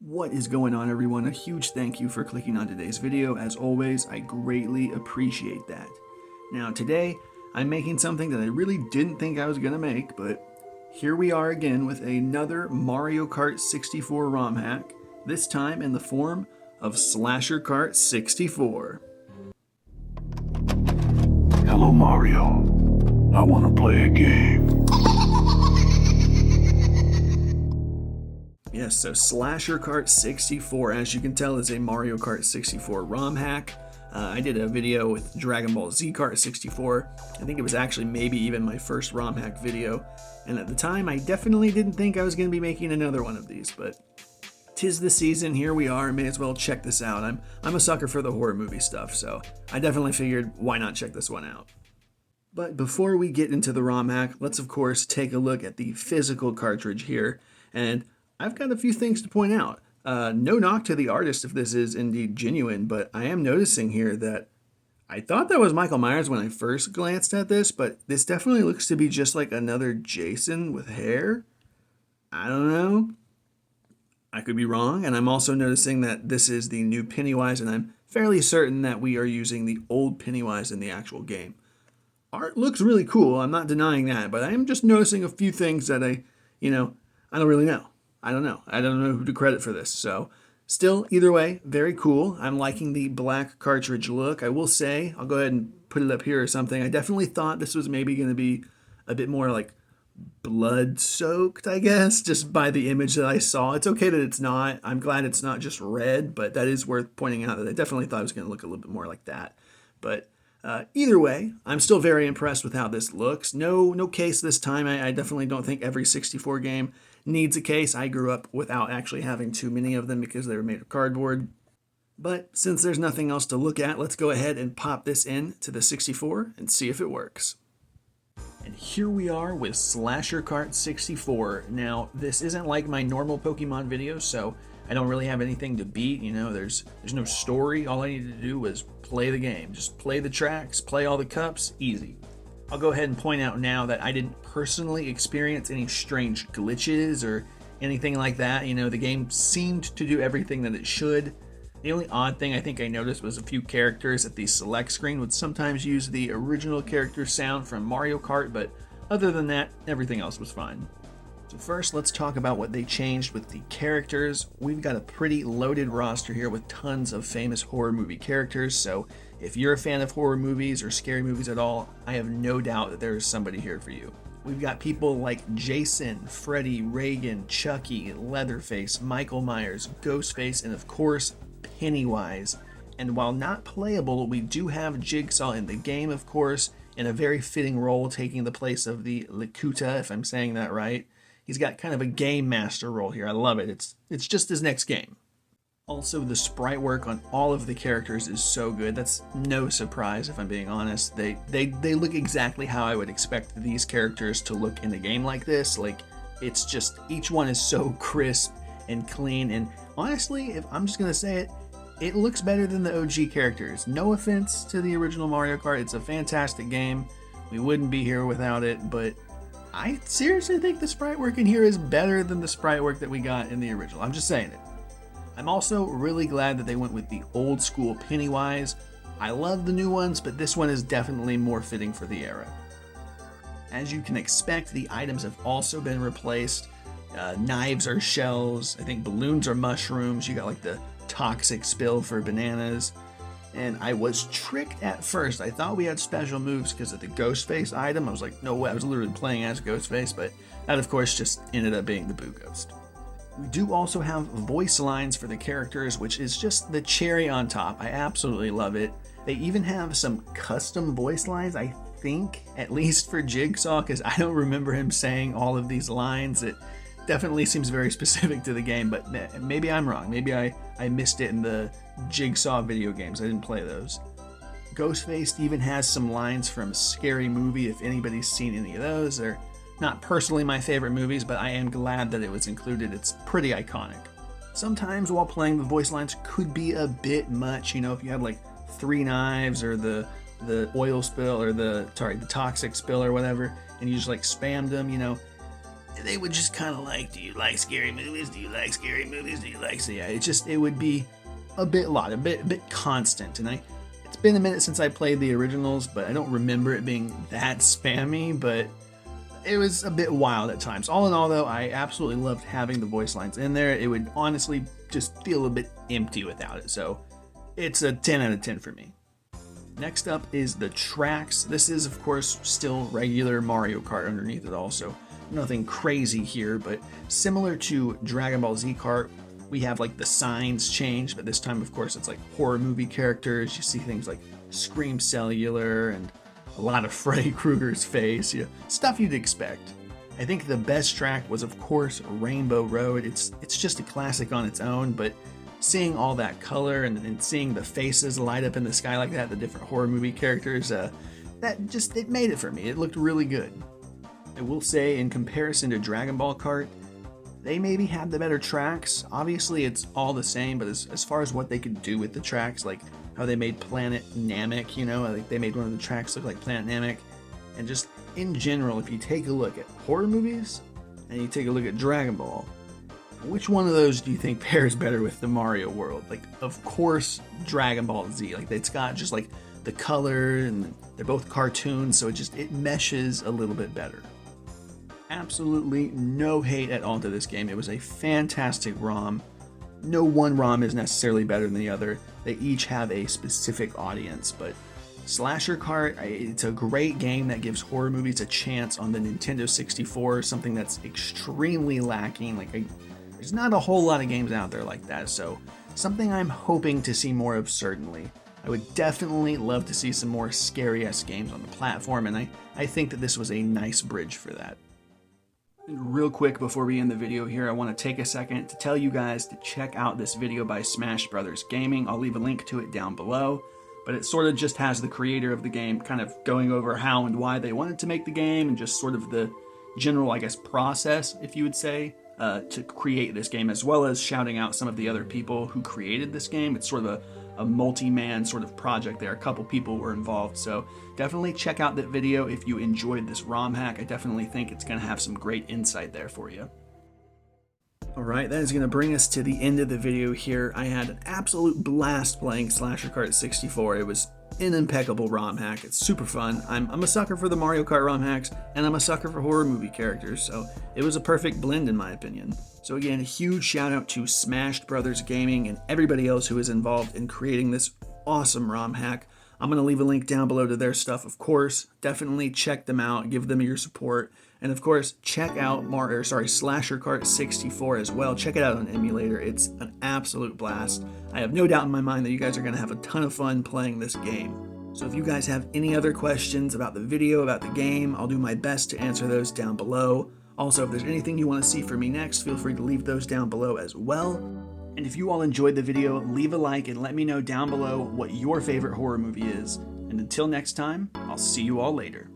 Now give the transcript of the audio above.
What is going on, everyone? A huge thank you for clicking on today's video. As always, I greatly appreciate that. Now today, I'm making something that I really didn't think I was going to make, but here we are again with another Mario Kart 64 ROM hack, this time in the form of Slasher Kart 64. Hello, Mario. I want to play a game. Yes, so Slasher Kart 64, as you can tell, is a Mario Kart 64 ROM hack. I did a video with Dragon Ball Z Kart 64. I think it was actually maybe even my first ROM hack video. And at the time, I definitely didn't think I was going to be making another one of these, but 'tis the season, here we are, may as well check this out. I'm a sucker for the horror movie stuff, so I definitely figured why not check this one out. But before we get into the ROM hack, let's of course take a look at the physical cartridge here, and I've got a few things to point out. No knock to the artist if this is indeed genuine, but I am noticing here that I thought that was Michael Myers when I first glanced at this, but this definitely looks to be just like another Jason with hair. I don't know. I could be wrong, and I'm also noticing that this is the new Pennywise, and I'm fairly certain that we are using the old Pennywise in the actual game. Art looks really cool, I'm not denying that, but I am just noticing a few things that I don't really know. I don't know who to credit for this. So still, either way, very cool. I'm liking the black cartridge look. I will say, I'll go ahead and put it up here or something. I definitely thought this was maybe going to be a bit more like blood soaked, I guess, just by the image that I saw. It's okay that it's not. I'm glad it's not just red, but that is worth pointing out that I definitely thought it was going to look a little bit more like that. But either way, I'm still very impressed with how this looks. No case this time. I definitely don't think every 64 game needs a case. I grew up without actually having too many of them because they were made of cardboard. But since there's nothing else to look at, let's go ahead and pop this in to the 64 and see if it works. And here we are with Slasher Kart 64. Now, this isn't like my normal Pokemon videos, so I don't really have anything to beat. There's no story. All I needed to do was play the game. Just play the tracks, play all the cups, easy. I'll go ahead and point out now that I didn't personally experience any strange glitches or anything like that. The game seemed to do everything that it should. The only odd thing I think I noticed was a few characters at the select screen would sometimes use the original character sound from Mario Kart, but other than that, everything else was fine. So first, let's talk about what they changed with the characters. We've got a pretty loaded roster here with tons of famous horror movie characters, so if you're a fan of horror movies or scary movies at all, I have no doubt that there is somebody here for you. We've got people like Jason, Freddy, Reagan, Chucky, Leatherface, Michael Myers, Ghostface, and of course, Pennywise. And while not playable, we do have Jigsaw in the game, of course, in a very fitting role, taking the place of the Lakuta, if I'm saying that right. He's got kind of a game master role here. I love it. It's just his next game. Also, the sprite work on all of the characters is so good. That's no surprise, if I'm being honest. They look exactly how I would expect these characters to look in a game like this. Like, it's just, each one is so crisp and clean. And honestly, if I'm just going to say it, it looks better than the OG characters. No offense to the original Mario Kart. It's a fantastic game. We wouldn't be here without it, but I seriously think the sprite work in here is better than the sprite work that we got in the original. I'm just saying it. I'm also really glad that they went with the old school Pennywise. I love the new ones, but this one is definitely more fitting for the era. As you can expect, the items have also been replaced. Knives are shells. I think balloons are mushrooms. You got like the toxic spill for bananas. And I was tricked at first. I thought we had special moves because of the Ghostface item. I was like, no way. I was literally playing as Ghostface, but that of course just ended up being the Boo Ghost. We do also have voice lines for the characters, which is just the cherry on top. I absolutely love it. They even have some custom voice lines, I think, at least for Jigsaw, because I don't remember him saying all of these lines. It definitely seems very specific to the game, but maybe I'm wrong. Maybe I missed it in the Jigsaw video games. I didn't play those. Ghostface even has some lines from Scary Movie, if anybody's seen any of those. They're not personally my favorite movies, but I am glad that it was included. It's pretty iconic. Sometimes while playing, the voice lines could be a bit much. If you had like 3 knives or the oil spill or the toxic spill or whatever, and you just like spammed them, they would just kind of like, do you like scary movies? Do you like scary movies? Do you like... So yeah, it would be a bit constant. And it's been a minute since I played the originals, but I don't remember it being that spammy, but it was a bit wild at times. All in all, though, I absolutely loved having the voice lines in there. It would honestly just feel a bit empty without it, so it's a 10 out of 10 for me. Next up is the tracks. This is, of course, still regular Mario Kart underneath it also. Nothing crazy here, but similar to Dragon Ball Z Kart, we have like the signs change, but this time, of course, it's like horror movie characters. You see things like Scream Cellular and a lot of Freddy Krueger's face, stuff you'd expect. I think the best track was, of course, Rainbow Road. It's just a classic on its own, but seeing all that color and seeing the faces light up in the sky like that, the different horror movie characters, it made it for me. It looked really good. I will say, in comparison to Dragon Ball Kart, they maybe had the better tracks. Obviously, it's all the same, but as far as what they could do with the tracks, like how they made Planet Namek, like they made one of the tracks look like Planet Namek, and just in general, if you take a look at horror movies and you take a look at Dragon Ball, which one of those do you think pairs better with the Mario world? Like, of course, Dragon Ball Z. Like, it's got just like the color, and they're both cartoons, so it meshes a little bit better. Absolutely no hate at all to this game. It was a fantastic ROM. No one ROM is necessarily better than the other. They each have a specific audience, but Slasher Kart, it's a great game that gives horror movies a chance on the Nintendo 64, something that's extremely lacking. There's not a whole lot of games out there like that, so something I'm hoping to see more of, certainly. I would definitely love to see some more scary-ass games on the platform, and I think that this was a nice bridge for that. Real quick before we end the video here, I want to take a second to tell you guys to check out this video by Smash Brothers Gaming. I'll leave a link to it down below, but it sort of just has the creator of the game kind of going over how and why they wanted to make the game, and just sort of the general, I guess, process, if you would say, to create this game, as well as shouting out some of the other people who created this game. It's sort of a multi-man sort of project there. A couple people were involved, so definitely check out that video if you enjoyed this ROM hack. I definitely think it's going to have some great insight there for you. Alright, that is going to bring us to the end of the video here. I had an absolute blast playing Slasher Kart 64. It was an impeccable ROM hack. It's super fun. I'm a sucker for the Mario Kart ROM hacks, and I'm a sucker for horror movie characters, so it was a perfect blend in my opinion. So again, a huge shout out to Smash Brothers Gaming and everybody else who is involved in creating this awesome ROM hack. I'm going to leave a link down below to their stuff, of course. Definitely check them out, give them your support, and of course, check out Slasher Kart 64 as well. Check it out on emulator. It's an absolute blast. I have no doubt in my mind that you guys are going to have a ton of fun playing this game. So if you guys have any other questions about the video, about the game, I'll do my best to answer those down below. Also, if there's anything you want to see from me next, feel free to leave those down below as well. And if you all enjoyed the video, leave a like and let me know down below what your favorite horror movie is. And until next time, I'll see you all later.